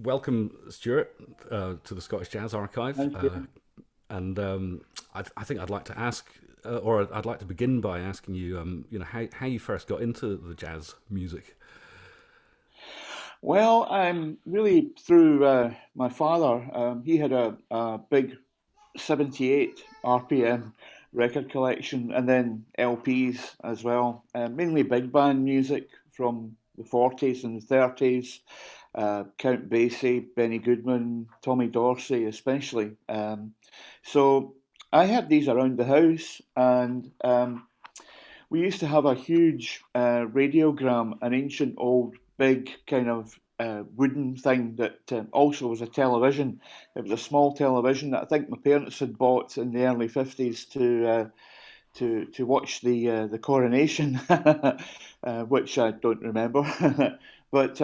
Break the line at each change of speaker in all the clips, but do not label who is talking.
welcome, Stewart, to the Scottish Jazz Archive.
Thank you.
And I think I'd like to ask, or I'd like to begin by asking you, how you first got into the jazz music.
Well, I'm really through my father. He had a big 78 RPM record collection and then LPs as well, mainly big band music from the 40s and 30s. Count Basie, Benny Goodman, Tommy Dorsey, especially. So I had these around the house, and we used to have a huge radiogram, an ancient old big kind of wooden thing that also was a television. It was a small television that I think my parents had bought in the early 50s to watch the coronation, which I don't remember, but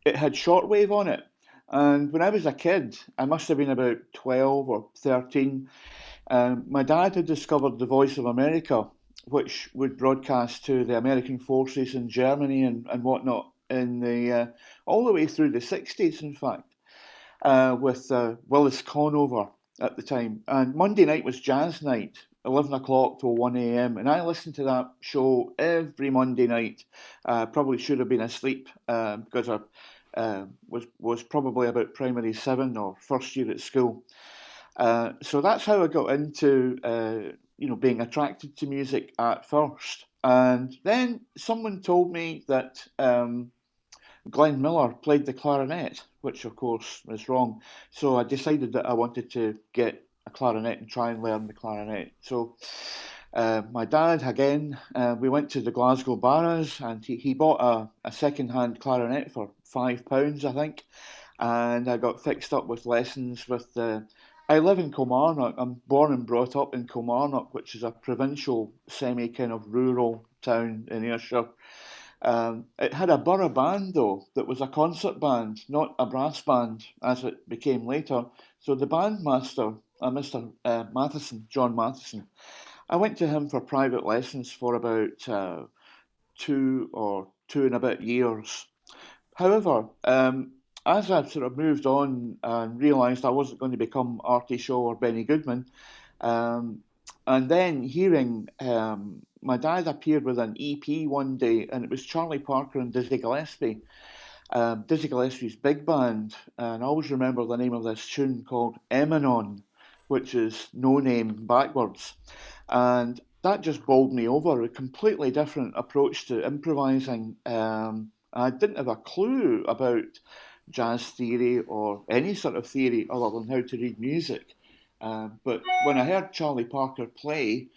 it had shortwave on it. And when I was a kid, I must have been about 12 or 13. My dad had discovered the Voice of America, which would broadcast to the American forces in Germany and whatnot in the all the way through the 60s, in fact, with Willis Conover at the time. And Monday night was jazz night, 11 o'clock till 1 a.m. And I listened to that show every Monday night. Probably should have been asleep because I was probably about primary seven or first year at school. So that's how I got into being attracted to music at first. And then someone told me that Glenn Miller played the clarinet, which of course is wrong. So I decided that I wanted to get a clarinet and try and learn the clarinet. So my dad, again, we went to the Glasgow Barras and he bought a second-hand clarinet for £5, I think. And I got fixed up with lessons with the. I live in Kilmarnock. I'm born and brought up in Kilmarnock, which is a provincial, semi kind of rural town in Ayrshire. It had a borough band though that was a concert band, not a brass band as it became later. So the bandmaster, Mr. Matheson, John Matheson, I went to him for private lessons for about 2 and a bit years. However, as I sort of moved on and realised I wasn't going to become Artie Shaw or Benny Goodman, um, and then hearing my dad appeared with an EP one day, and it was Charlie Parker and Dizzy Gillespie, Dizzy Gillespie's big band, and I always remember the name of this tune called Emanon, which is no name backwards, and that just bowled me over. A completely different approach to improvising. I didn't have a clue about jazz theory or any sort of theory other than how to read music. But when I heard Charlie Parker play,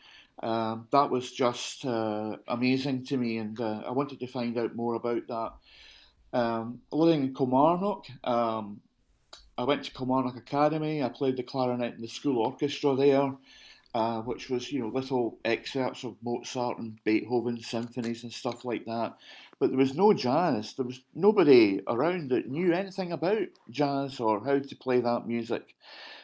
that was just amazing to me, and I wanted to find out more about that. Living in Kilmarnock, I went to Kilmarnock Academy. I played the clarinet in the school orchestra there, which was little excerpts of Mozart and Beethoven symphonies and stuff like that. But there was no jazz. There was nobody around that knew anything about jazz or how to play that music.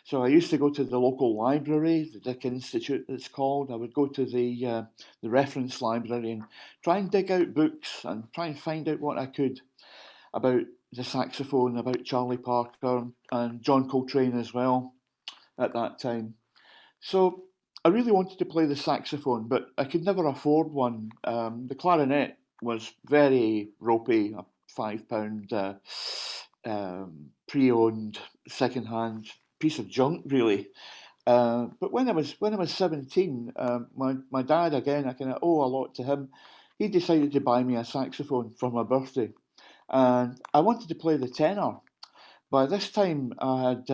So I used to go to the local library, the Dick Institute, it's called. I would go to the reference library and try and dig out books and try and find out what I could about the saxophone, about Charlie Parker and John Coltrane as well at that time. So I really wanted to play the saxophone, but I could never afford one. The clarinet was very ropey, a £5 pre-owned, second-hand piece of junk, really. But when I was 17, my dad again, I kind of owe a lot to him. He decided to buy me a saxophone for my birthday, and I wanted to play the tenor. By this time, I had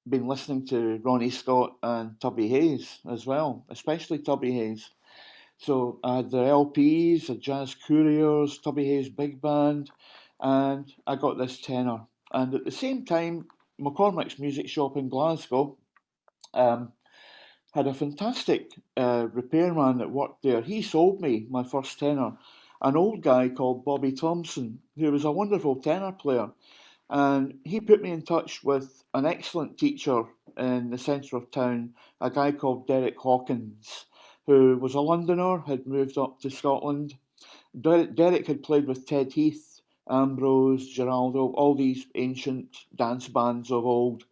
been listening to Ronnie Scott and Tubby Hayes as well, especially Tubby Hayes. So I had the LPs, the Jazz Couriers, Tubby Hayes Big Band, and I got this tenor. And at the same time, McCormick's Music Shop in Glasgow um, had a fantastic repairman that worked there. He sold me my first tenor, an old guy called Bobby Thompson, who was a wonderful tenor player. And he put me in touch with an excellent teacher in the centre of town, a guy called Derek Hawkins, who was a Londoner, had moved up to Scotland. Derek had played with Ted Heath Ambrose, Geraldo, all these ancient dance bands of old.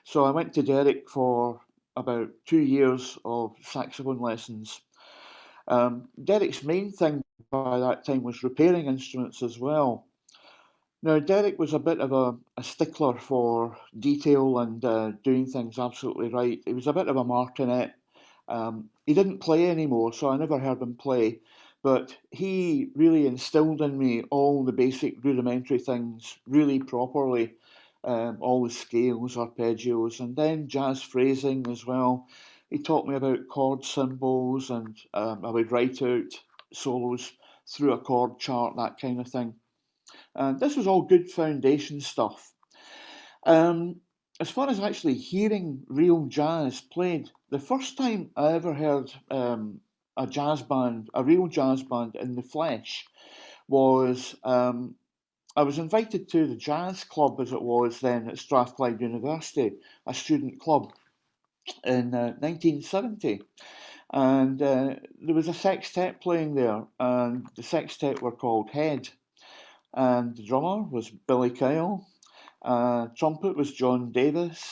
So I went to Derek for about 2 years of saxophone lessons. Derek's main thing by that time was repairing instruments as well. Now, Derek was a bit of a stickler for detail and doing things absolutely right. He was a bit of a martinet. He didn't play anymore, so I never heard him play. But he really instilled in me all the basic rudimentary things really properly, all the scales, arpeggios, and then jazz phrasing as well. He taught me about chord symbols, and I would write out solos through a chord chart, that kind of thing. And this was all good foundation stuff. Um, as far as actually hearing real jazz played, the first time I ever heard a jazz band, a real jazz band in the flesh, was I was invited to the jazz club, as it was then at Strathclyde University, a student club in 1970. And there was a sextet playing there, and the sextet were called Head. And the drummer was Billy Kyle. Trumpet was John Davis.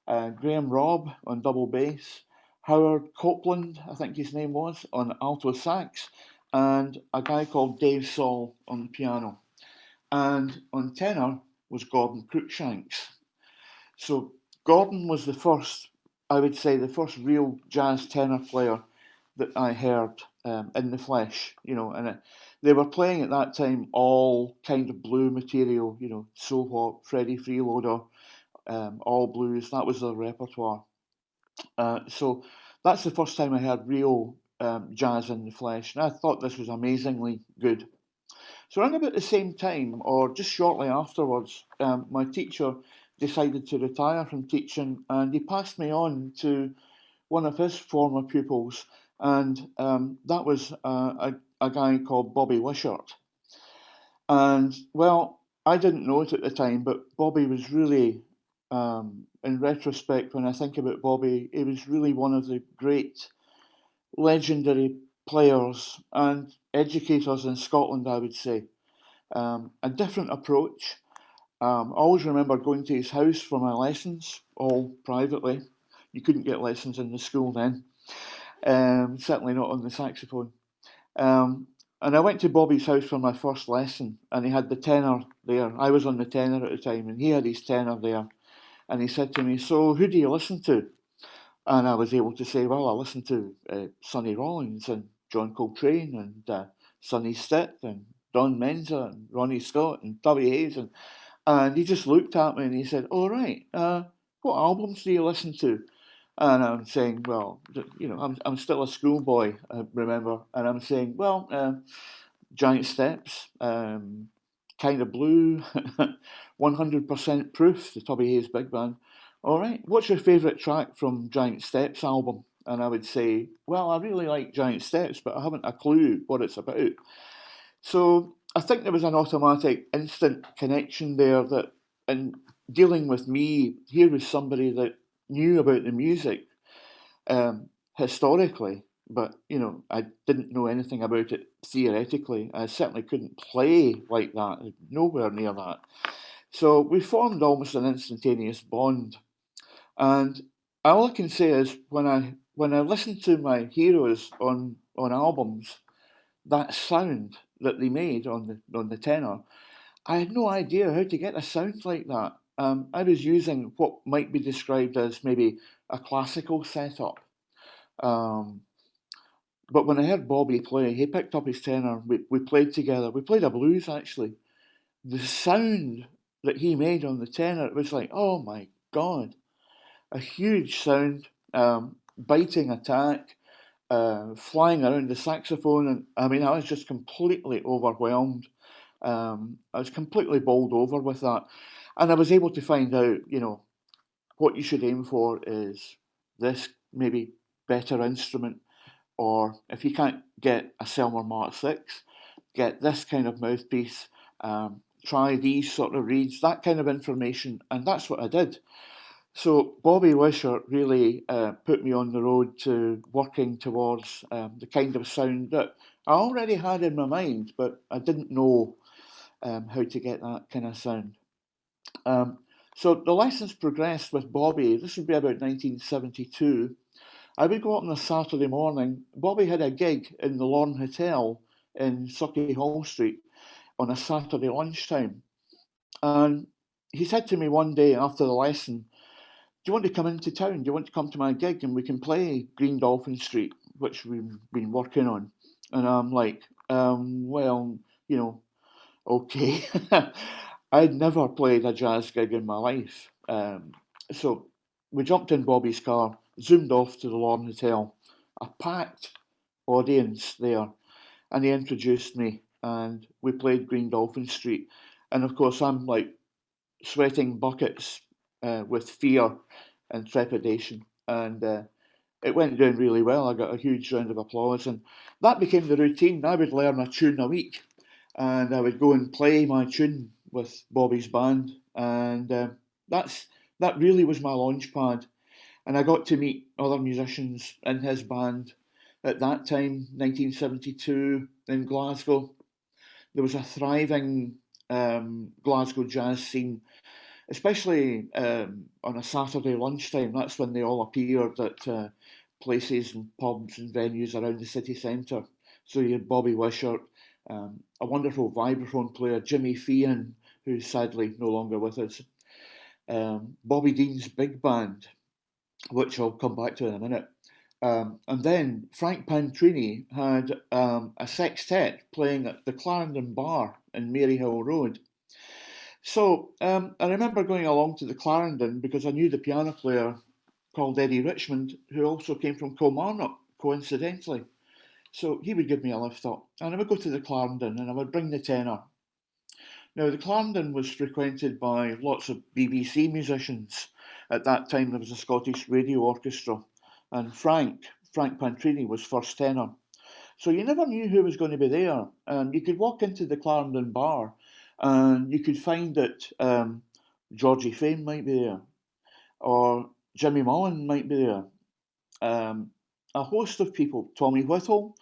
Graham Robb on double bass. Howard Copeland, I think his name was, on alto sax. And a guy called Dave Saul on the piano. And on tenor was Gordon Cruikshanks. So Gordon was the first, I would say, the first real jazz tenor player that I heard in the flesh, and they were playing at that time all kind of blue material, So What, Freddie Freeloader, all blues. That was their repertoire. So that's the first time I heard real jazz in the flesh, and I thought this was amazingly good. So around about the same time, or just shortly afterwards, my teacher decided to retire from teaching, and he passed me on to one of his former pupils, and that was a guy called Bobby Wishart. And well, I didn't know it at the time, but Bobby was really, in retrospect, when I think about Bobby, he was really one of the great legendary players and educators in Scotland, I would say. A different approach. I always remember going to his house for my lessons, all privately. You couldn't get lessons in the school then, certainly not on the saxophone. Um, and I went to Bobby's house for my first lesson, and he had the tenor there. I was on the tenor at the time, and he had his tenor there. And he said to me, "So, who do you listen to?" And I was able to say, "Well, I listen to Sonny Rollins and John Coltrane and Sonny Stitt and Don Menza and Ronnie Scott and Tubby Hayes." And he just looked at me and he said, "All right, what albums do you listen to?" And I'm saying, "Well, I'm still a schoolboy, remember?" And I'm saying, "Well, Giant Steps, Kind of Blue, 100% Proof, the Tubby Hayes Big Band. All right, what's your favourite track from Giant Steps album?" And I would say, "Well, I really like Giant Steps, but I haven't a clue what it's about." So I think there was an automatic, instant connection there that, in dealing with me, here was somebody that knew about the music historically, but I didn't know anything about it theoretically. I certainly couldn't play like that, nowhere near that. So we formed almost an instantaneous bond. And all I can say is when I listen to my heroes on albums, that sound that they made on the tenor, I had no idea how to get a sound like that. I was using what might be described as maybe a classical setup. Um, but when I heard Bobby play, he picked up his tenor. We played together. We played a blues actually. The sound that he made on the tenor, it was like, oh my god, a huge sound, biting attack, flying around the saxophone, and I mean, I was just completely overwhelmed. I was completely bowled over with that, and I was able to find out, what you should aim for is this maybe better instrument, or if you can't get a Selmer Mark 6, get this kind of mouthpiece. Try these sort of reeds, that kind of information, and that's what I did. So Bobby Wishart really put me on the road to working towards the kind of sound that I already had in my mind, but I didn't know how to get that kind of sound. So the lessons progressed with Bobby. This would be about 1972. I would go up on a Saturday morning. Bobby had a gig in the Lorne Hotel in Sauchiehall Street on a Saturday lunchtime. And he said to me one day after the lesson, do you want to come into town? Do you want to come to my gig and we can play Green Dolphin Street, which we've been working on? And I'm like, well, you know, okay. I'd never played a jazz gig in my life. So we jumped in Bobby's car, zoomed off to the Lorne Hotel, a packed audience there, and he introduced me and we played Green Dolphin Street. And of course, I'm like sweating buckets with fear and trepidation. And it went down really well. I got a huge round of applause, and that became the routine. I would learn a tune a week, and I would go and play my tune with Bobby's band, and that really was my launch pad. And I got to meet other musicians in his band at that time, 1972, in Glasgow. There was a thriving Glasgow jazz scene, especially on a Saturday lunchtime. That's when they all appeared at places and pubs and venues around the city centre. So you had Bobby Wishart, a wonderful vibraphone player, Jimmy Feehan, who's sadly no longer with us, Bobby Dean's big band, which I'll come back to in a minute. And then Frank Pantrini had a sextet playing at the Clarendon Bar in Maryhill Road. So I remember going along to the Clarendon because I knew the piano player called Eddie Richmond, who also came from Kilmarnock, coincidentally. So he would give me a lift up, and I would go to the Clarendon and I would bring the tenor. Now, the Clarendon was frequented by lots of BBC musicians. At that time, there was a Scottish radio orchestra, and Frank Pantrini was first tenor. So you never knew who was going to be there. And you could walk into the Clarendon Bar and you could find that Georgie Fame might be there, or Jimmy Mullen might be there, a host of people, Tommy Whittle,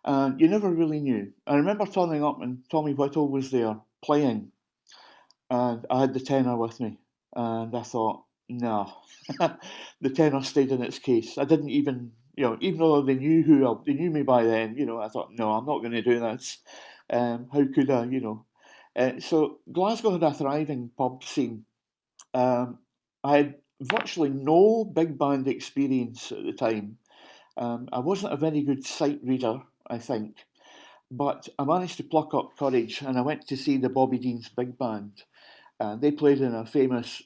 and you never really knew. I remember turning up and Tommy Whittle was there playing, and I had the tenor with me, and I thought, no, the tenor stayed in its case. I didn't even, even though they knew they knew me by then, I thought, no, I'm not going to do this. How could I? So Glasgow had a thriving pub scene. I had virtually no big band experience at the time. I wasn't a very good sight reader, I think, but I managed to pluck up courage and I went to see the Bobby Dean's big band. They played in a famous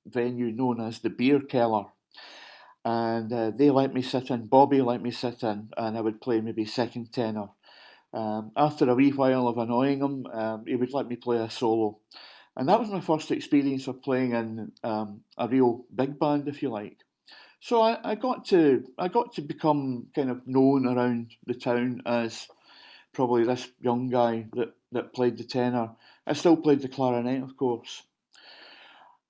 venue known as the Beer Keller, and they let me sit in. Bobby let me sit in, and I would play maybe second tenor. After a wee while of annoying him, he would let me play a solo. And that was my first experience of playing in a real big band, if you like. So I got to become kind of known around the town as probably this young guy that played the tenor. I still played the clarinet, of course.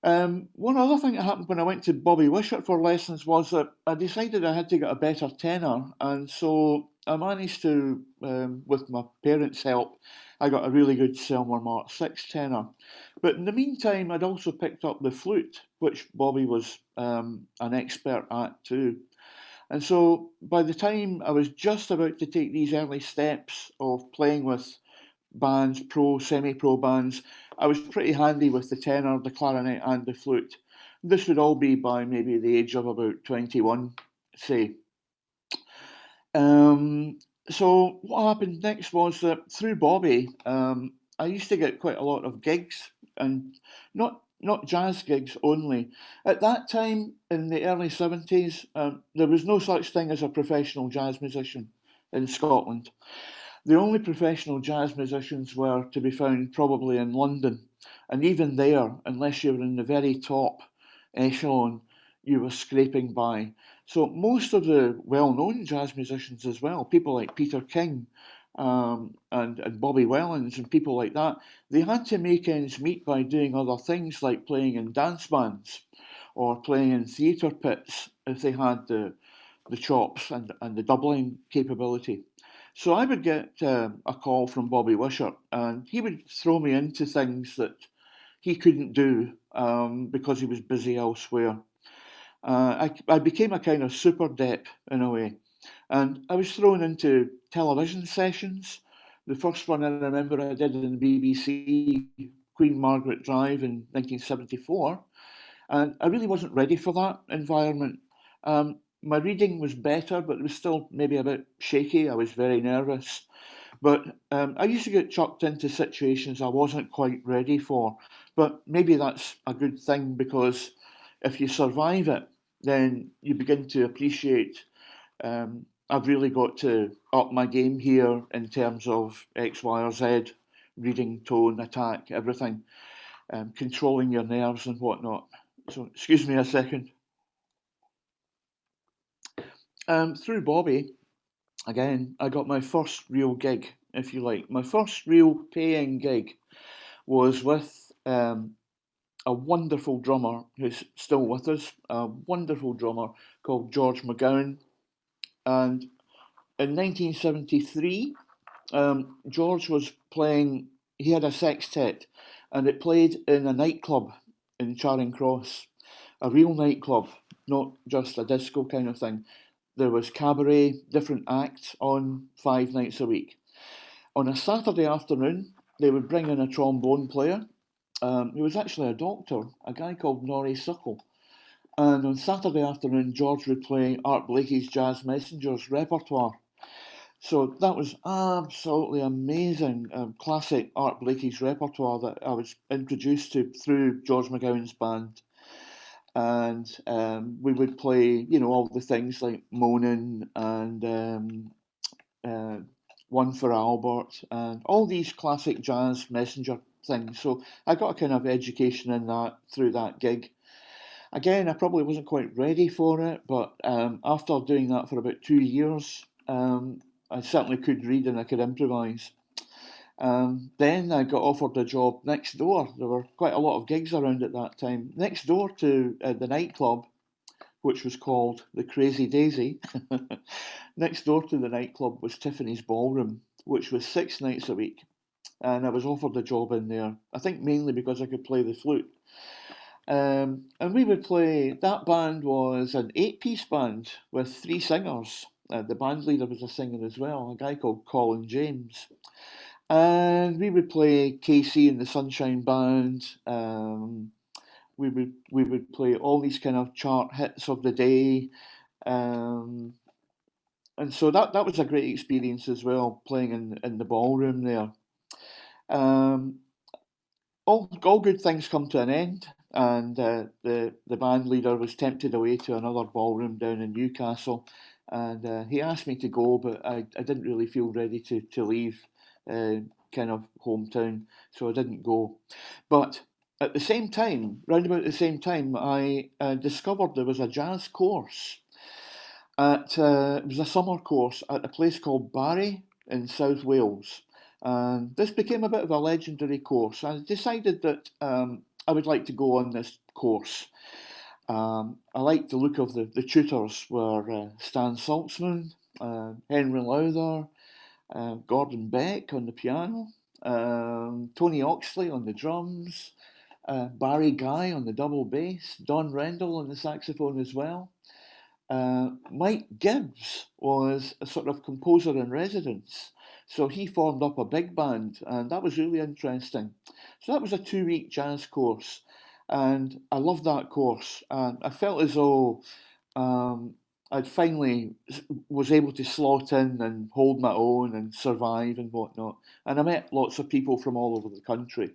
One other thing that happened when I went to Bobby Wishart for lessons was that I decided I had to get a better tenor, and so I managed to, with my parents' help, I got a really good Selmer Mark 6 tenor. But in the meantime, I'd also picked up the flute, which Bobby was an expert at too. And so by the time I was just about to take these early steps of playing with bands, pro, semi-pro bands, I was pretty handy with the tenor, the clarinet and the flute. This would all be by maybe the age of about 21, say. So what happened next was that through Bobby, I used to get quite a lot of gigs, and not jazz gigs only. At that time, in the early 70s, there was no such thing as a professional jazz musician in Scotland. The only professional jazz musicians were to be found probably in London, and even there, unless you were in the very top echelon, you were scraping by. So most of the well-known jazz musicians as well, people like Peter King and Bobby Wellens and people like that, they had to make ends meet by doing other things like playing in dance bands or playing in theatre pits if they had the chops and the doubling capability. So I would get a call from Bobby Wishart, and he would throw me into things that he couldn't do because he was busy elsewhere. I became a kind of super dep in a way, and I was thrown into television sessions. The first one I remember I did in the BBC, Queen Margaret Drive in 1974, and I really wasn't ready for that environment. My reading was better, but it was still maybe a bit shaky. I was very nervous. But I used to get chucked into situations I wasn't quite ready for. But maybe that's a good thing because if you survive it, then you begin to appreciate I've really got to up my game here in terms of X, Y, or Z, reading, tone, attack, everything, controlling your nerves and whatnot. So, excuse me a second. Through Bobby, again, I got my first real gig, if you like. My first real paying gig was with a wonderful drummer who's still with us, a wonderful drummer called George McGowan. And in 1973, George was playing, he had a sextet, and it played in a nightclub in Charing Cross, a real nightclub, not just a disco kind of thing. There was cabaret, different acts on 5 nights a week. On a Saturday afternoon, they would bring in a trombone player. He was actually a doctor, a guy called Norrie Suckle. And on Saturday afternoon, George would play Art Blakey's Jazz Messengers repertoire. So that was absolutely amazing. Classic Art Blakey's repertoire that I was introduced to through George McGowan's band. And we would play, all the things like Moanin' and One for Albert and all these classic jazz messenger things. So I got a kind of education in that through that gig. Again, I probably wasn't quite ready for it, but after doing that for about 2 years, I certainly could read and I could improvise. Then I got offered a job next door. There were quite a lot of gigs around at that time. Next door to the nightclub, which was called the Crazy Daisy. Next door to the nightclub was Tiffany's Ballroom, which was 6 nights a week. And I was offered a job in there, I think mainly because I could play the flute. And we would play, that band was an 8-piece band with 3 singers. The band leader was a singer as well, a guy called Colin James. And we would play Casey and the Sunshine Band. We would play all these kind of chart hits of the day. Um, and so that was a great experience as well, playing in the ballroom there. Um, all good things come to an end, and the band leader was tempted away to another ballroom down in Newcastle, and he asked me to go, but I didn't really feel ready to leave kind of hometown, so I didn't go. But at the same time, round about the same time, I discovered there was a jazz course it was a summer course at a place called Barry in South Wales. And this became a bit of a legendary course. I decided that I would like to go on this course. I liked the look of the tutors were Stan Saltzman, Henry Lowther, Gordon Beck on the piano, Tony Oxley on the drums, Barry Guy on the double bass, Don Rendell on the saxophone as well. Mike Gibbs was a sort of composer in residence, so he formed up a big band, and that was really interesting. So that was a 2-week jazz course, and I loved that course. And I felt as though I'd finally was able to slot in and hold my own and survive and whatnot. And I met lots of people from all over the country.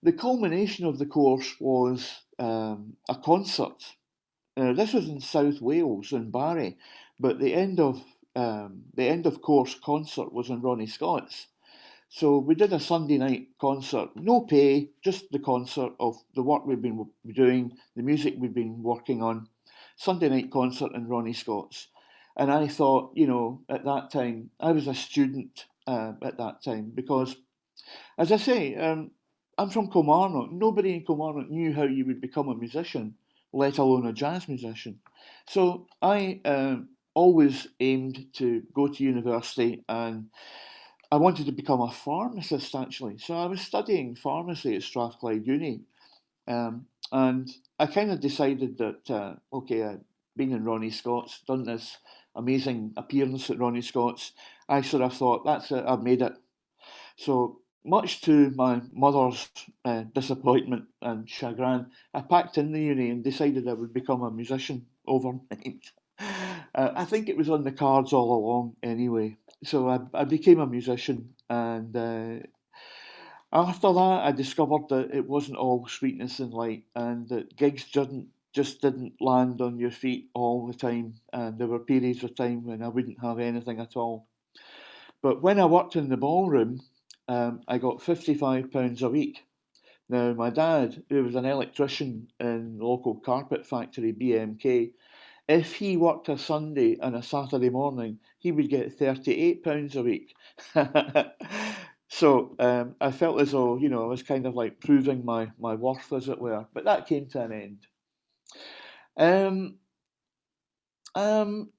The culmination of the course was a concert. This was in South Wales in Barry, but the end of course concert was in Ronnie Scott's. So we did a Sunday night concert, no pay, just the concert of the work we've been doing, the music we've been working on. Sunday night concert in Ronnie Scott's, and I thought, at that time I was a student at that time because, as I say, I'm from Kilmarnock. Nobody in Kilmarnock knew how you would become a musician, let alone a jazz musician. So I always aimed to go to university, and I wanted to become a pharmacist actually. So I was studying pharmacy at Strathclyde Uni, and I kind of decided that okay, been in Ronnie Scott's, done this amazing appearance at Ronnie Scott's. I sort of thought that's it, I've made it. So, much to my mother's disappointment and chagrin, I packed in the uni and decided I would become a musician overnight. I think it was on the cards all along anyway. So I became a musician, and after that, I discovered that it wasn't all sweetness and light, and that gigs just didn't land on your feet all the time, and there were periods of time when I wouldn't have anything at all. But when I worked in the ballroom, I got £55 a week. Now, my dad, who was an electrician in the local carpet factory, BMK, if he worked a Sunday and a Saturday morning, he would get £38 a week. So I felt as though, I was kind of like proving my worth, as it were. But that came to an end. Um, um,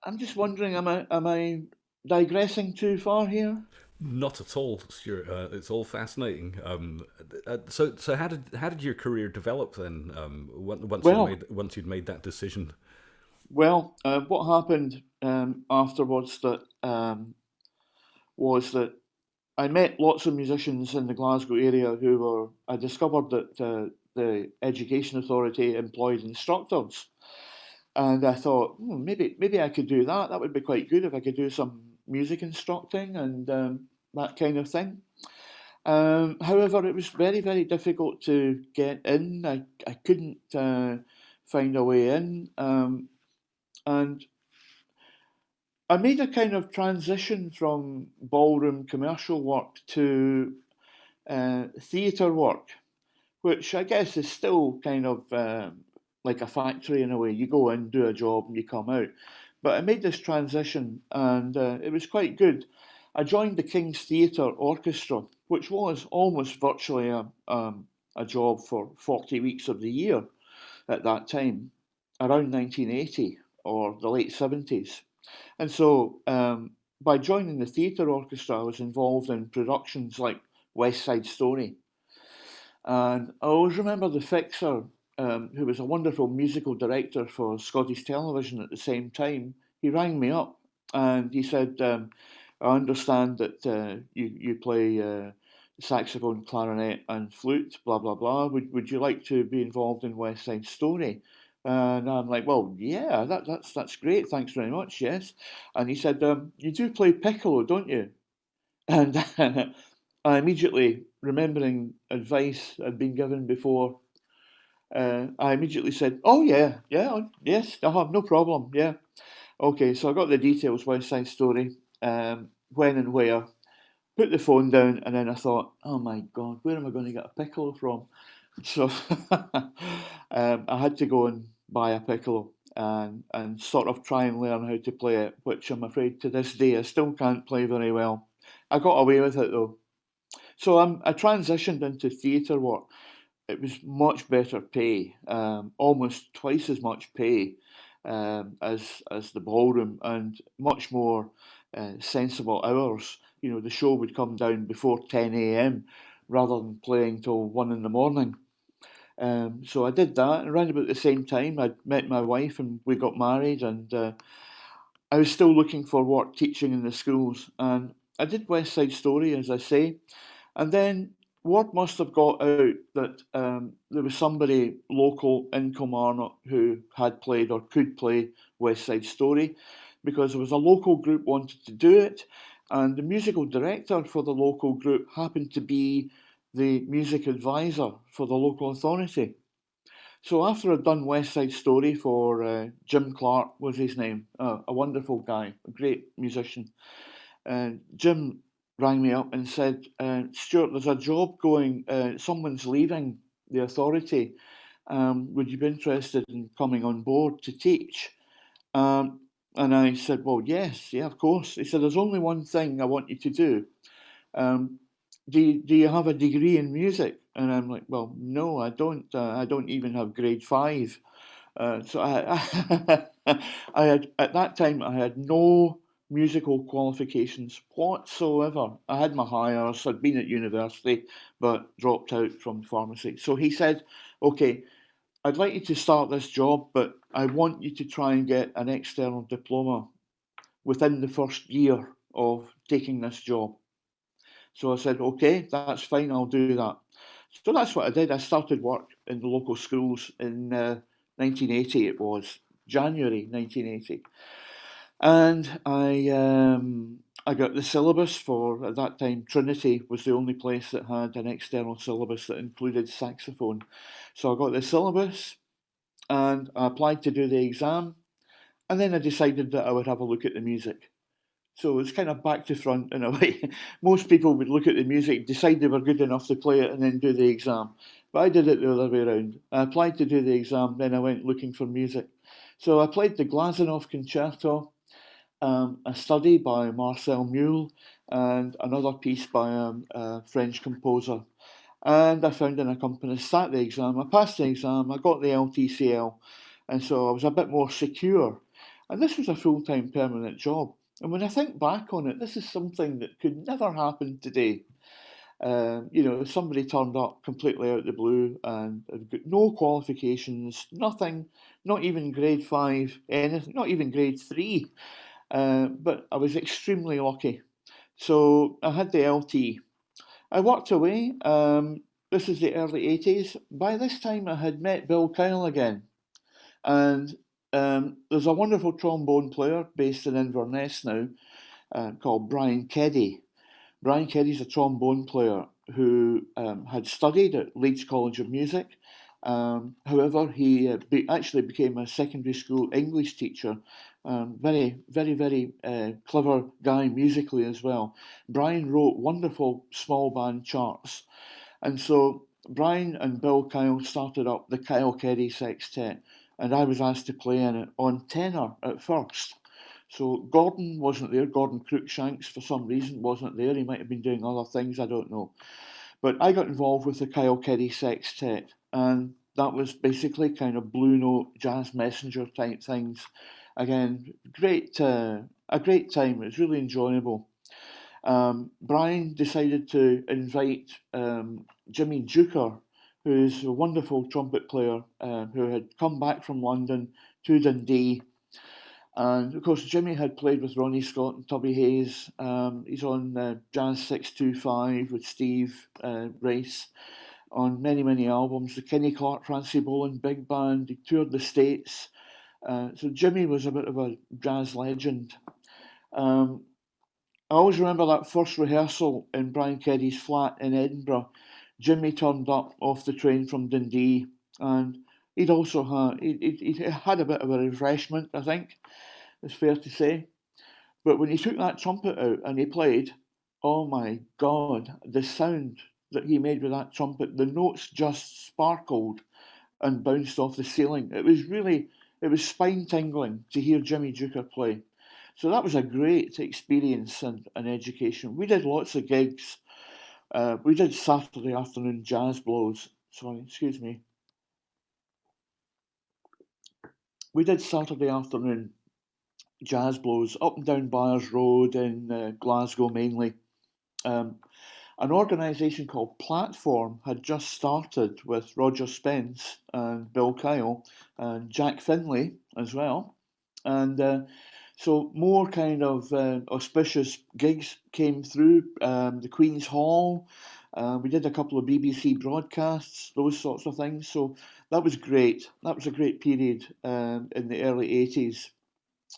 I'm just wondering, am I digressing too far here?
Not at all, Stuart. It's all fascinating. So how did your career develop then?
Well,
Once you'd made that decision.
what happened afterwards was that I met lots of musicians in the Glasgow area who were. I discovered that the Education Authority employed instructors, and I thought maybe I could do that. That would be quite good if I could do some music instructing and that kind of thing. However, it was very difficult to get in. I couldn't find a way in, and I made a kind of transition from ballroom commercial work to theatre work, which I guess is still kind of like a factory in a way. You go in, do a job, and you come out. But I made this transition, and it was quite good. I joined the King's Theatre Orchestra, which was almost virtually a job for 40 weeks of the year at that time, around 1980 or the late 70s. And so by joining the theatre orchestra, I was involved in productions like West Side Story. And I always remember the fixer, who was a wonderful musical director for Scottish television at the same time. He rang me up and he said, I understand that you play saxophone, clarinet, and flute, blah, blah, blah. Would you like to be involved in West Side Story? And I'm like, well, yeah, that's great. Thanks very much. Yes. And he said, you do play piccolo, don't you? And I immediately, remembering advice I'd been given before, I immediately said, "Oh yeah, yeah, yes, I have no problem. Yeah, okay." So I got the details, West Side Story, when and where. Put the phone down, and then I thought, "Oh my God, where am I going to get a piccolo from?" So I had to go and buy a piccolo and sort of try and learn how to play it, which I'm afraid to this day I still can't play very well. I got away with it though. So I transitioned into theatre work. It was much better pay, almost twice as much pay as the ballroom, and much more sensible hours. The show would come down before 10 a.m. rather than playing till 1 in the morning. So I did that, and around about the same time, I met my wife and we got married, and I was still looking for work teaching in the schools, and I did West Side Story, as I say, and then word must have got out that there was somebody local in Kilmarnock who had played or could play West Side Story, because there was a local group wanted to do it, and the musical director for the local group happened to be the music advisor for the local authority. So after I'd done West Side Story for Jim Clark was his name, a wonderful guy, a great musician. Jim rang me up and said, Stuart, there's a job going, someone's leaving the authority. Would you be interested in coming on board to teach? And I said, well, yes, yeah, of course. He said, there's only one thing I want you to do. Um, do you have a degree in music? And I'm like, well, no, I don't. I don't even have grade 5. So I At that time I had no musical qualifications whatsoever. I had my hires, I'd been at university, but dropped out from pharmacy. So he said, "Okay, I'd like you to start this job, but I want you to try and get an external diploma within the first year of taking this job." So I said, "Okay, that's fine, I'll do that." So that's what I did. I started work in the local schools in 1980, it was January 1980. And I got the syllabus for, at that time, Trinity was the only place that had an external syllabus that included saxophone. So I got the syllabus and I applied to do the exam, and then I decided that I would have a look at the music. So it's kind of back to front in a way. Most people would look at the music, decide they were good enough to play it, and then do the exam. But I did it the other way around. I applied to do the exam, then I went looking for music. So I played the Glazunov Concerto, a study by Marcel Mule, and another piece by a French composer. And I found an accompanist, sat the exam, I passed the exam, I got the LTCL, and so I was a bit more secure. And this was a full-time permanent job. And when I think back on it, this is something that could never happen today. Somebody turned up completely out of the blue and had got no qualifications, nothing, not even grade five, anything, not even grade three. But I was extremely lucky. So I had the LT. I worked away. This is the early 80s. By this time, I had met Bill Kyle again. And there's a wonderful trombone player based in Inverness now called Brian Keddy. Brian Keddy's a trombone player who had studied at Leeds College of Music. However, he actually became a secondary school English teacher. Very, very, very clever guy musically as well. Brian wrote wonderful small band charts. And so Brian and Bill Kyle started up the Kyle Keddy Sextet, and I was asked to play in it on tenor at first. So Gordon wasn't there. Gordon Cruikshanks, for some reason, wasn't there. He might have been doing other things, I don't know. But I got involved with the Kyle Keddy Sextet, and that was basically kind of blue note, jazz messenger type things. Again, a great time. It was really enjoyable. Brian decided to invite Jimmy Duker, who's a wonderful trumpet player who had come back from London to Dundee. And of course, Jimmy had played with Ronnie Scott and Tubby Hayes. He's on Jazz 625 with Steve Race on many, many albums. The Kenny Clark, Francie Boland Big Band. He toured the States. So Jimmy was a bit of a jazz legend. I always remember that first rehearsal in Brian Keddy's flat in Edinburgh. Jimmy turned up off the train from Dundee, and he'd also he'd had a bit of a refreshment, I think, it's fair to say. But when he took that trumpet out and he played, oh my God, the sound that he made with that trumpet, the notes just sparkled and bounced off the ceiling. It was spine tingling to hear Jimmy Duker play. So that was a great experience and education. We did lots of gigs. We did Saturday afternoon jazz blows. Sorry, excuse me. We did Saturday afternoon jazz blows up and down Byres Road in Glasgow mainly. An organisation called Platform had just started with Roger Spence and Bill Kyle and Jack Finlay as well. And so more kind of auspicious gigs came through. The Queen's Hall. We did a couple of BBC broadcasts, those sorts of things. So that was great. That was a great period in the early 80s.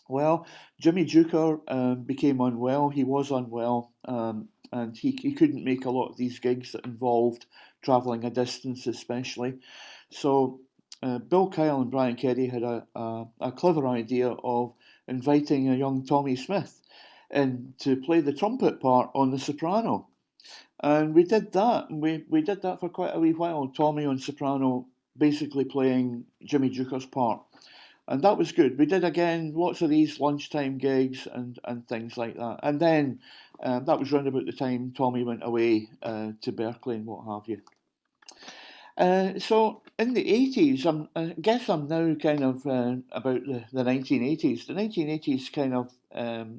Well, Jimmy Duker became unwell. He was unwell, and he couldn't make a lot of these gigs that involved travelling a distance, especially. So Bill Kyle and Brian Keddy had a clever idea of inviting a young Tommy Smith in to play the trumpet part on the soprano. And we did that, and we did that for quite a wee while. Tommy on soprano, basically playing Jimmy Duker's part. And that was good. We did again lots of these lunchtime gigs and things like that. And then that was round about the time Tommy went away to Berkeley and what have you. So in the 80s, I guess I'm now kind of about the 1980s. The 1980s kind of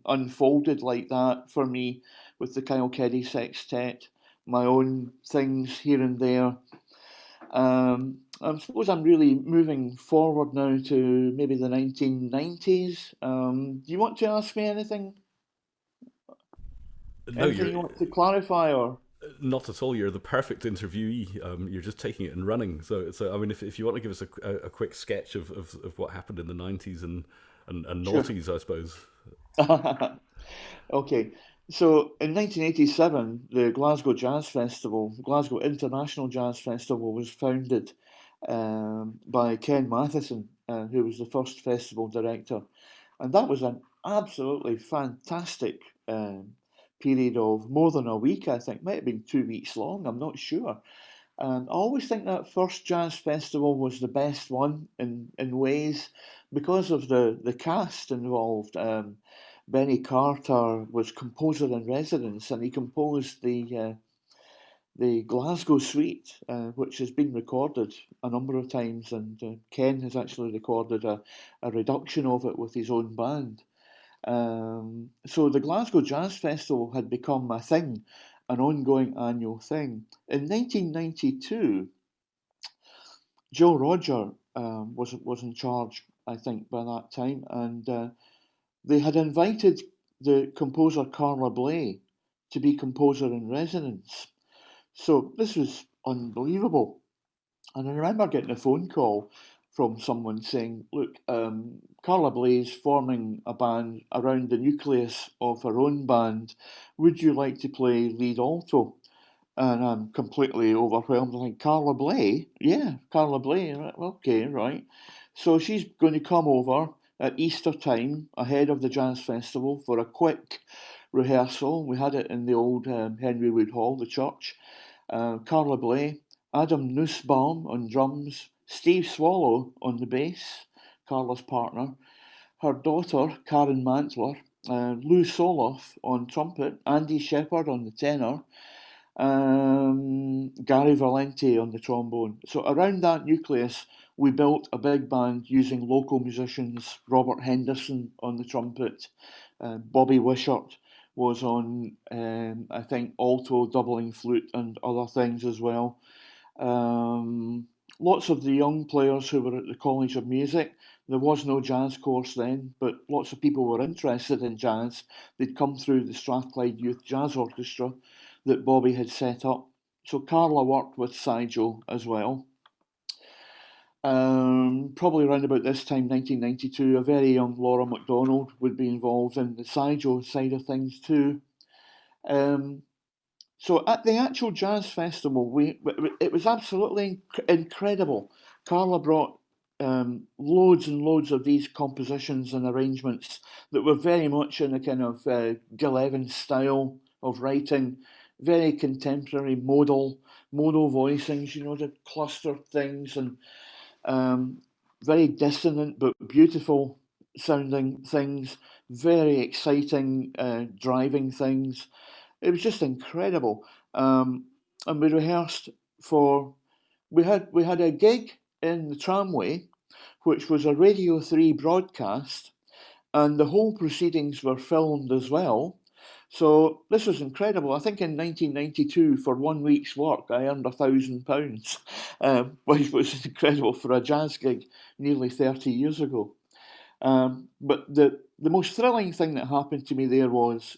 unfolded like that for me with the Kyle Keddy Sextet, my own things here and there. I suppose I'm really moving forward now to maybe the 1990s. Do you want to ask me anything?
No,
Anything
you're
you want to clarify or?
not at all. You're the perfect interviewee. You're just taking it and running. So I mean, if you want to give us a quick sketch of what happened in the '90s and
Sure.
noughties, I suppose.
Okay, so in 1987, the Glasgow Jazz Festival, Glasgow International Jazz Festival, was founded by Ken Matheson, who was the first festival director. And that was an absolutely fantastic period of more than a week, I think. Might have been 2 weeks long, I'm not sure. And I always think that first jazz festival was the best one in ways because of the cast involved. Benny Carter was composer in residence, and he composed the Glasgow Suite, which has been recorded a number of times, and Ken has actually recorded a reduction of it with his own band. So the Glasgow Jazz Festival had become a thing, an ongoing annual thing. In 1992, Joe Roger was in charge, I think, by that time, and they had invited the composer Carla Bley to be composer in residence. So this was unbelievable. And I remember getting a phone call from someone saying, "Look, Carla Bley's forming a band around the nucleus of her own band. Would you like to play lead alto?" And I'm completely overwhelmed. I'm like, Carla Bley? Yeah, Carla Bley. Right, well, okay, right. So she's going to come over at Easter time ahead of the Jazz Festival for a quick rehearsal. We had it in the old Henry Wood Hall, the church. Carla Bley, Adam Nussbaum on drums, Steve Swallow on the bass, Carla's partner, her daughter, Karen Mantler, Lou Soloff on trumpet, Andy Shepherd on the tenor, Gary Valenti on the trombone. So around that nucleus, we built a big band using local musicians. Robert Henderson on the trumpet, Bobby Wishart was on, I think, alto, doubling flute, and other things as well. Lots of the young players who were at the College of Music. There was no jazz course then, but lots of people were interested in jazz. They'd come through the Strathclyde Youth Jazz Orchestra that Bobby had set up. So Carla worked with Sigel as well. Probably around about this time, 1992, a very young Laura MacDonald would be involved in the Sigel side of things too. Um, so at the actual jazz festival, it was absolutely incredible. Carla brought loads and loads of these compositions and arrangements that were very much in a kind of Gil Evans style of writing, very contemporary modal voicings, the clustered things and very dissonant but beautiful sounding things, very exciting driving things. It was just incredible. And we rehearsed for we had a gig in the tramway, which was a Radio 3 broadcast, and the whole proceedings were filmed as well. So this was incredible. I think in 1992, for 1 week's work, I earned £1,000, which was incredible for a jazz gig nearly 30 years ago. But the most thrilling thing that happened to me there was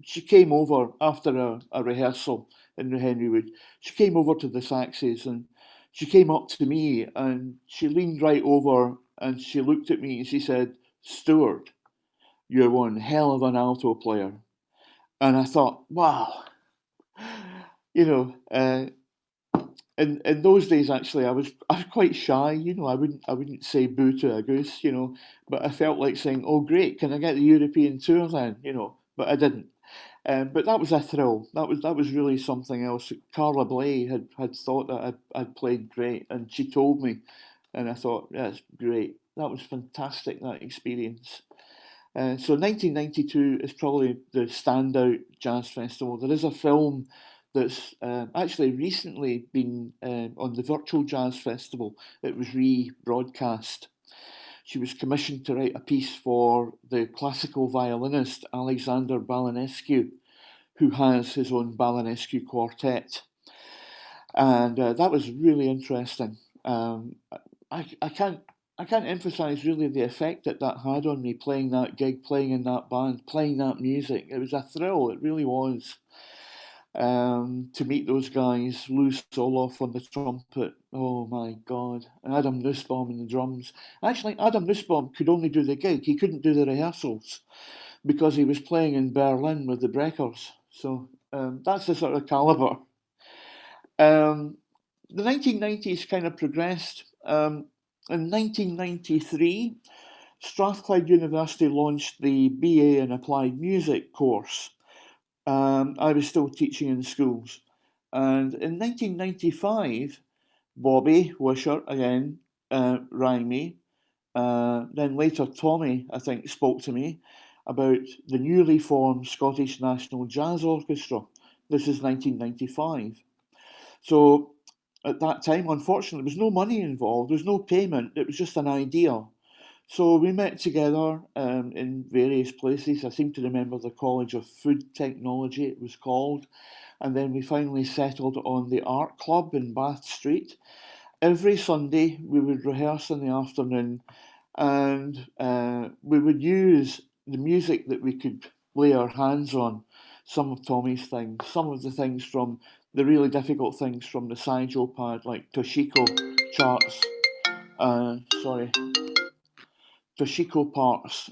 she came over after a rehearsal in the Henry Wood. She came over to the Saxes and she came up to me and she leaned right over and she looked at me and she said, "Stewart, you're one hell of an alto player." And I thought, wow, you know, in those days actually I was quite shy, I wouldn't say boo to a goose, but I felt like saying, "Oh great, can I get the European tour then?" But I didn't. But that was a thrill. That was really something else. Carla Bley had thought that I'd played great, and she told me, and I thought, yeah, that's great. That was fantastic. That experience. So 1992 is probably the standout jazz festival. There is a film that's actually recently been on the Virtual Jazz Festival. It was rebroadcast. She was commissioned to write a piece for the classical violinist Alexander Balanescu, who has his own Balanescu quartet. And that was really interesting. I can't emphasize really the effect that that had on me, playing that gig, playing in that band, playing that music. It was a thrill. It really was. To meet those guys, Lou Soloff on the trumpet. Oh my God. And Adam Nussbaum on the drums. Actually, Adam Nussbaum could only do the gig. He couldn't do the rehearsals because he was playing in Berlin with the Breckers. So that's the sort of calibre. The 1990s kind of progressed. In 1993, Strathclyde University launched the BA in Applied Music course. I was still teaching in schools. And in 1995, Bobby Wishart again rang me. Then later, Tommy, I think, spoke to me about the newly formed Scottish National Jazz Orchestra. This is 1995. So at that time, unfortunately, there was no money involved, there was no payment, it was just an idea. So we met together in various places. I seem to remember the College of Food Technology, it was called. And then we finally settled on the Art Club in Bath Street. Every Sunday we would rehearse in the afternoon, and we would use the music that we could lay our hands on. Some of Tommy's things, some of the things from the really difficult things from the Sideshow pad, like Toshiko charts. Sorry. Toshiko parts,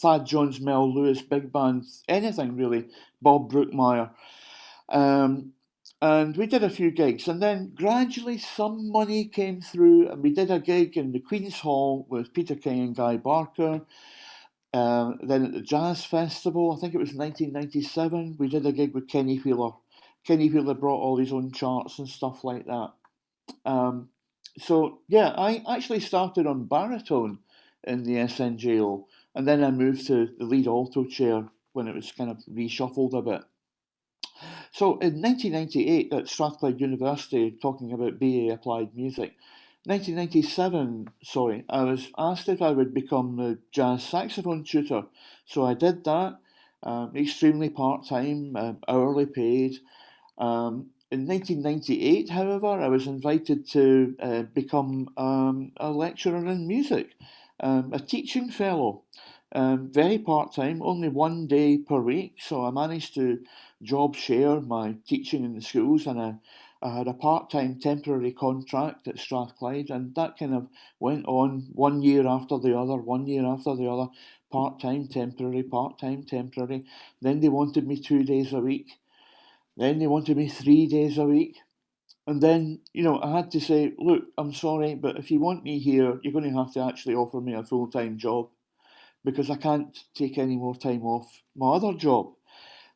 Thad Jones, Mel Lewis, big band, anything really, Bob Brookmeyer. And we did a few gigs, and then gradually some money came through, and we did a gig in the Queen's Hall with Peter King and Guy Barker. Then at the Jazz Festival, I think it was 1997, we did a gig with Kenny Wheeler. Kenny Wheeler brought all his own charts and stuff like that. So yeah, I actually started on baritone in the SNJO, and then I moved to the lead alto chair when it was kind of reshuffled a bit. So in 1998 at Strathclyde University, talking about BA Applied Music, 1997, sorry, I was asked if I would become the jazz saxophone tutor. So I did that, extremely part-time, hourly paid. In 1998, however, I was invited to become a lecturer in music, a teaching fellow, very part time, only 1 day per week. So I managed to job share my teaching in the schools, and I had a part time temporary contract at Strathclyde, and that kind of went on 1 year after the other, 1 year after the other, part time, temporary, part time, temporary. Then they wanted me 2 days a week. Then they wanted me 3 days a week. And then, I had to say, look, I'm sorry, but if you want me here, you're going to have to actually offer me a full time job because I can't take any more time off my other job.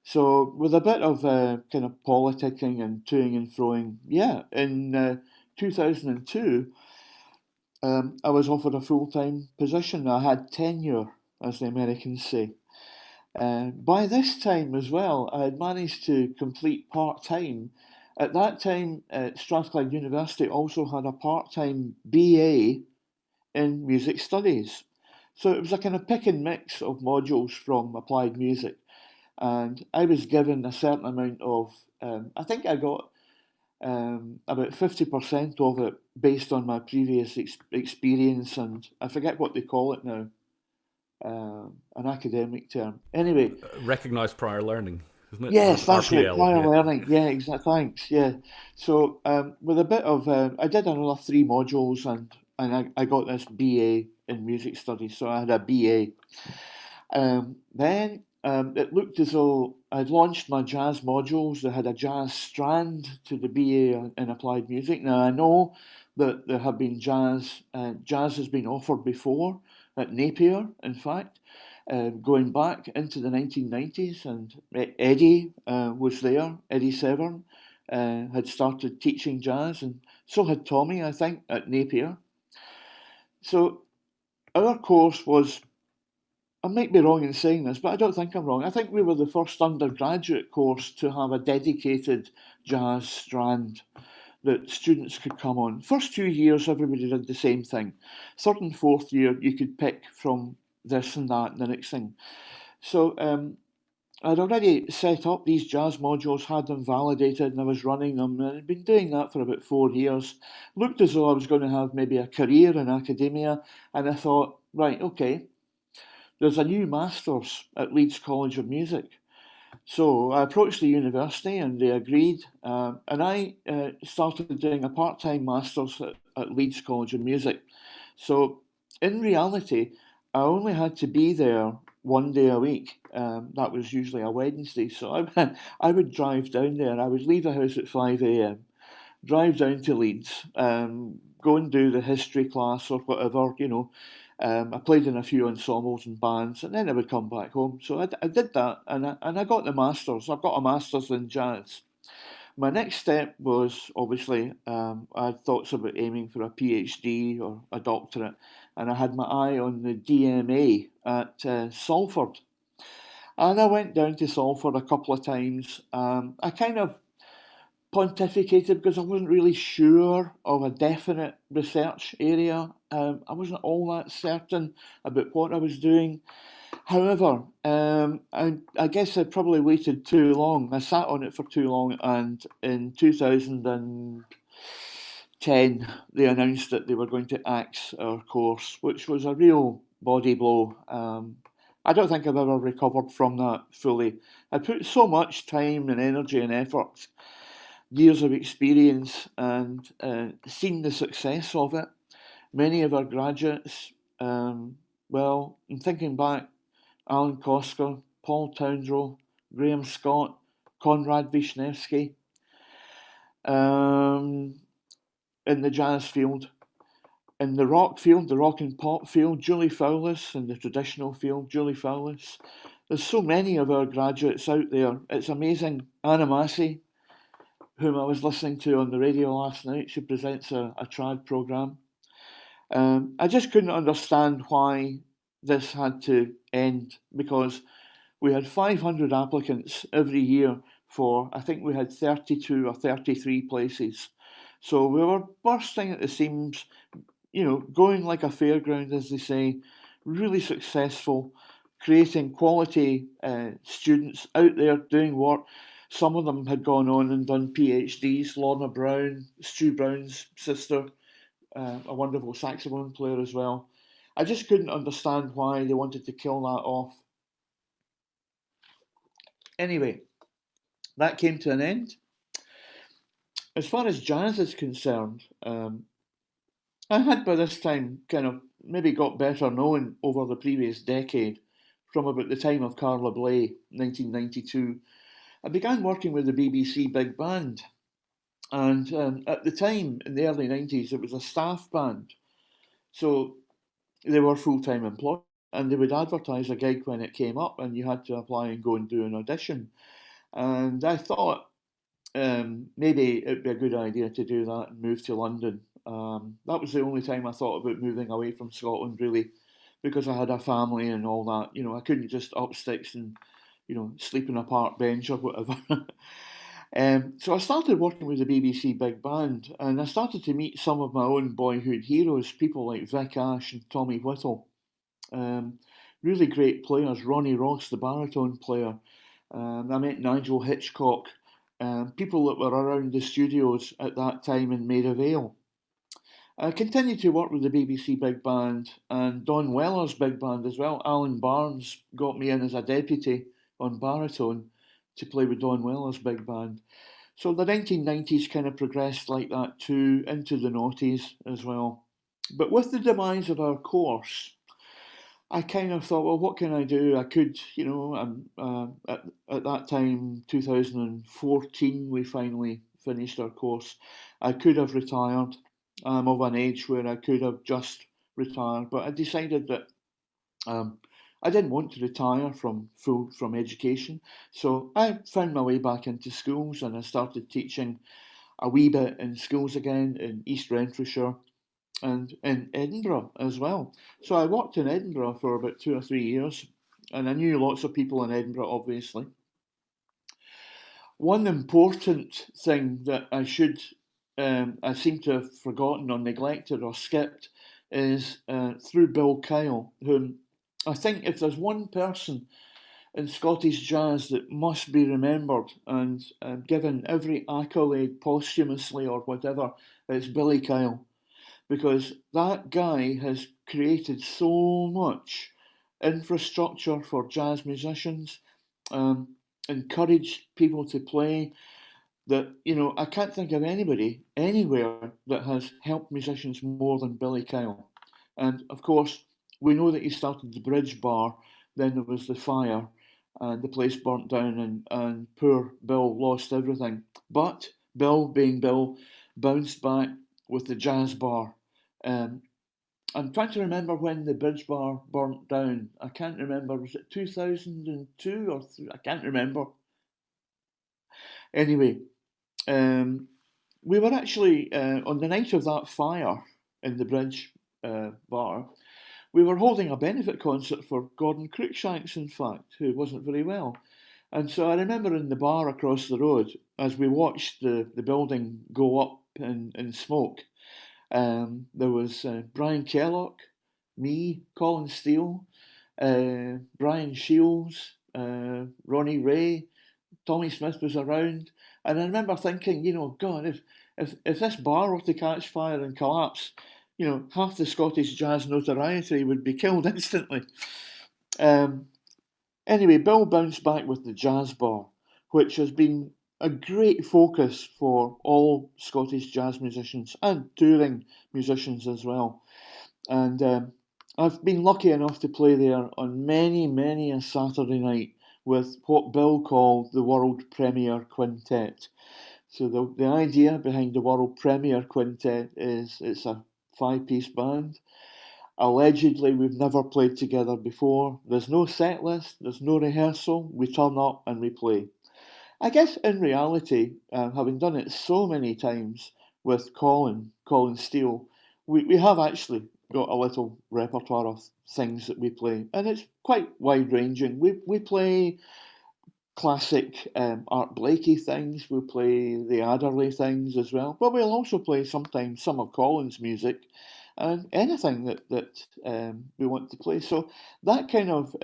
So, with a bit of kind of politicking and toing and froing, yeah, in 2002, I was offered a full time position. I had tenure, as the Americans say. By this time as well, I had managed to complete part time. At that time, Strathclyde University also had a part time BA in music studies. So it was a kind of pick and mix of modules from applied music. And I was given a certain amount of, I think I got about 50% of it based on my previous experience, and I forget what they call it now, an academic term. Anyway,
Recognized prior learning, isn't it?
yes, that's right.
RPL,
Prior
yeah.
learning. Yeah, exactly. Thanks. Yeah. So with a bit of, I did another 3 modules, and I got this BA in music studies. So I had a BA. Then it looked as though I'd launched my jazz modules. They had a jazz strand to the BA in applied music. Now I know that there have been jazz. Jazz has been offered before at Napier, in fact. Going back into the 1990s, and Eddie was there. Eddie Severn had started teaching jazz, and so had Tommy, I think, at Napier. So our course was I might be wrong in saying this, but I don't think I'm wrong. I think we were the first undergraduate course to have a dedicated jazz strand that students could come on. First 2 years, everybody did the same thing. Third and fourth year, you could pick from this and that and the next thing. So I'd already set up these jazz modules, had them validated, and I was running them. And I'd been doing that for about 4 years. Looked as though I was going to have maybe a career in academia, and I thought, right, okay, there's a new master's at Leeds College of Music. So I approached the university and they agreed, and I started doing a part-time master's at Leeds College of Music. So in reality, I only had to be there 1 day a week. That was usually a Wednesday. So I would drive down there. I would leave the house at 5 a.m., drive down to Leeds, go and do the history class or whatever, you know. I played in a few ensembles and bands, and then I would come back home. So I did that, and I got the masters. I've got a masters in jazz. My next step was obviously I had thoughts about aiming for a PhD or a doctorate, and I had my eye on the DMA at Salford. And I went down to Salford a couple of times. I kind of pontificated because I wasn't really sure of a definite research area. I wasn't all that certain about what I was doing. However, I guess I probably waited too long. I sat on it for too long, and in 2010, they announced that they were going to axe our course, which was a real body blow. I don't think I've ever recovered from that fully. I put so much time and energy and effort, years of experience, and seen the success of it. Many of our graduates, well, I'm thinking back, Alan Kosker, Paul Townsrow, Graham Scott, Konrad Wisniewski, in the jazz field. In the rock field, the rock and pop field, Julie Fowlis. In the traditional field, Julie Fowlis. There's so many of our graduates out there. It's amazing. Anna Massey, whom I was listening to on the radio last night, she presents a trad programme. I just couldn't understand why this had to end, because we had 500 applicants every year for, I think we had 32 or 33 places. So we were bursting at the seams, you know, going like a fairground, as they say, really successful, creating quality students out there doing work. Some of them had gone on and done PhDs. Lorna Brown, Stu Brown's sister, a wonderful saxophone player as well. I just couldn't understand why they wanted to kill that off. Anyway, that came to an end. As far as jazz is concerned, I had by this time kind of maybe got better known over the previous decade. From about the time of Carla Bley, 1992, I began working with the BBC Big Band. And at the time, in the early 90s, it was a staff band. So they were full-time employed, and they would advertise a gig when it came up, and you had to apply and go and do an audition. And I thought maybe it'd be a good idea to do that and move to London. That was the only time I thought about moving away from Scotland, really, because I had a family and all that. You know, I couldn't just up sticks and, you know, sleep in a park bench or whatever. So I started working with the BBC Big Band, and I started to meet some of my own boyhood heroes, people like Vic Ash and Tommy Whittle. Really great players. Ronnie Ross, the baritone player. I met Nigel Hitchcock. People that were around the studios at that time in Maida Vale. I continued to work with the BBC Big Band and Don Weller's Big Band as well. Alan Barnes got me in as a deputy on baritone to play with Don Weller's Big Band. So the 1990s kind of progressed like that too, into the noughties as well. But with the demise of our course, I kind of thought, well, what can I do? I could, you know, at that time, 2014, we finally finished our course. I could have retired. I'm of an age where I could have just retired, but I decided that I didn't want to retire from education. So I found my way back into schools, and I started teaching a wee bit in schools again in East Renfrewshire and in Edinburgh as well. So I worked in Edinburgh for about 2 or 3 years and I knew lots of people in Edinburgh, obviously. One important thing that I seem to have forgotten or neglected or skipped is through Bill Kyle, whom I think if there's one person in Scottish jazz that must be remembered and given every accolade posthumously or whatever, it's Billy Kyle. Because that guy has created so much infrastructure for jazz musicians, encouraged people to play, that, I can't think of anybody anywhere that has helped musicians more than Billy Kyle. And of course, we know that he started the Bridge Bar, then there was the fire, and the place burnt down, and poor Bill lost everything. But Bill, being Bill, bounced back with the Jazz Bar. Um, I'm trying to remember when the Bridge Bar burnt down. I can't remember. Was it 2002 or I can't remember. Anyway, we were actually on the night of that fire in the Bridge Bar. We were holding a benefit concert for Gordon Cruikshanks, in fact, who wasn't very well. And so I remember in the bar across the road, as we watched the building go up in smoke, there was Brian Kellogg, me, Colin Steele, Brian Shields, Ronnie Ray, Tommy Smith was around. And I remember thinking, God, if this bar were to catch fire and collapse, half the Scottish jazz notoriety would be killed instantly. Um, Anyway, Bill bounced back with the Jazz Bar, which has been a great focus for all Scottish jazz musicians and touring musicians as well. And I've been lucky enough to play there on many, many a Saturday night with what Bill called the World Premier Quintet. So the idea behind the World Premier Quintet is it's a five-piece band. Allegedly, we've never played together before. There's no set list, there's no rehearsal. We turn up and we play. I guess in reality, having done it so many times with Colin Steele, we have actually got a little repertoire of things that we play, and it's quite wide ranging. We play classic Art Blakey things, we play the Adderley things as well, but we'll also play sometimes some of Colin's music and anything that we want to play. So that kind of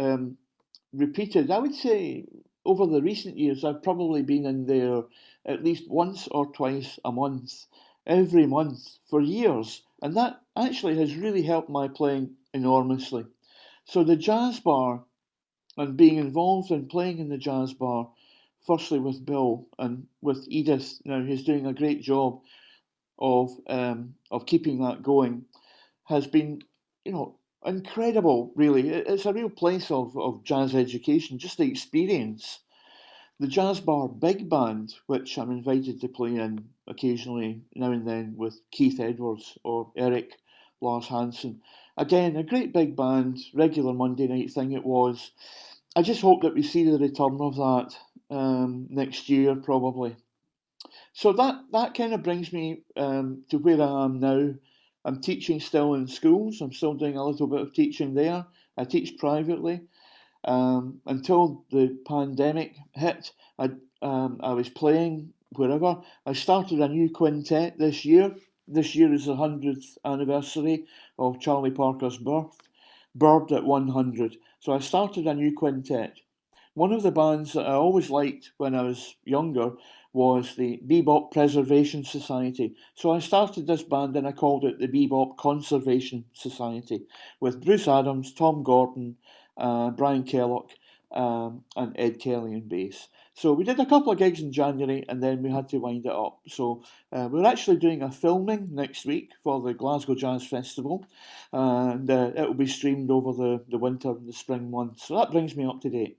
repeated, I would say over the recent years, I've probably been in there at least once or twice a month, every month for years. And that actually has really helped my playing enormously. So the Jazz Bar and being involved in playing in the Jazz Bar, firstly with Bill and with Edith, now who's doing a great job of keeping that going, has been, incredible, really. It's a real place of jazz education, just the experience. The Jazz Bar Big Band, which I'm invited to play in occasionally now and then with Keith Edwards or Eric Lars Hansen. Again, a great big band, regular Monday night thing it was. I just hope that we see the return of that next year, probably. So that kind of brings me to where I am now. I'm teaching still in schools. I'm still doing a little bit of teaching there. I teach privately. Until the pandemic hit, I was playing wherever. I started a new quintet this year. This year is the 100th anniversary of Charlie Parker's birth. Bird at 100. So I started a new quintet. One of the bands that I always liked when I was younger was the Bebop Preservation Society. So I started this band and I called it the Bebop Conservation Society with Bruce Adams, Tom Gordon, Brian Kellogg, and Ed Kelly in bass. So we did a couple of gigs in January and then we had to wind it up. So we're actually doing a filming next week for the Glasgow Jazz Festival, and it will be streamed over the winter and the spring months. So that brings me up to date.